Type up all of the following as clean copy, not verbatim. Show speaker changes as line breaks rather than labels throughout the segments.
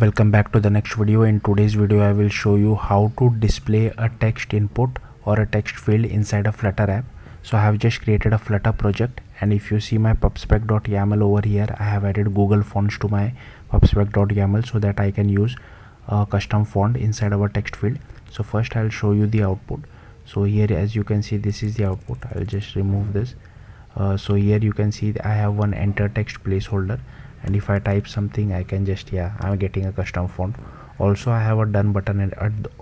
Welcome back to the next video. In today's video I will show you how to display a text input or a text field inside a Flutter app. So I have just created a Flutter project, and if you see my pubspec.yaml over here, I have added Google fonts to my pubspec.yaml so that I can use a custom font inside our text field. So first I'll show you the output. So here, as you can see, this is the output. I'll just remove this. So here you can see I have one enter text placeholder, and if I type something I can just, I'm getting a custom font. Also I have a done button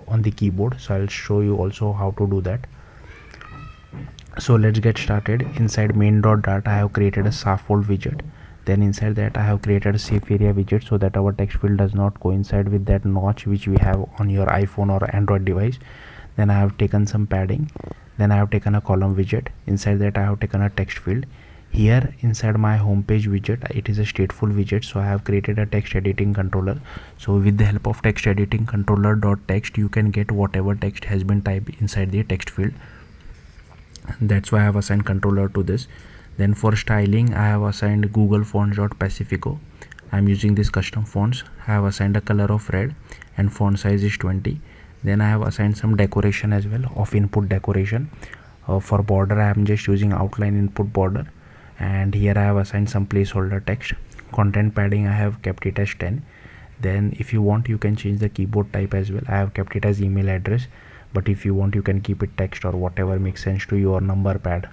on the keyboard, so I'll show you also how to do that. So let's get started. Inside main.dart I have created a scaffold widget. Then inside that I have created a safe area widget so that our text field does not coincide with that notch which we have on your iPhone or Android device. Then I have taken some padding. Then I have taken a column widget. Inside that I have taken a text field. Here inside my homepage widget, it is a stateful widget, so I have created a text editing controller. So with the help of text editing controller.text, you can get whatever text has been typed inside the text field. That's why I have assigned controller to this. Then for styling I have assigned Google fonts.pacifico. I am using this custom fonts. I have assigned a color of red and font size is 20. Then I have assigned some decoration as well of input decoration. For border I am just using outline input border, and here I have assigned some placeholder text. Content padding I have kept it as 10. Then if you want you can change the keyboard type as well. I have kept it as email address, but if you want you can keep it text or whatever makes sense to your number pad.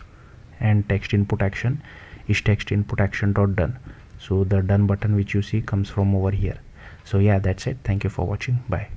And text input action is text input action dot done. So the done button which you see comes from over here. So that's it. Thank you for watching. Bye.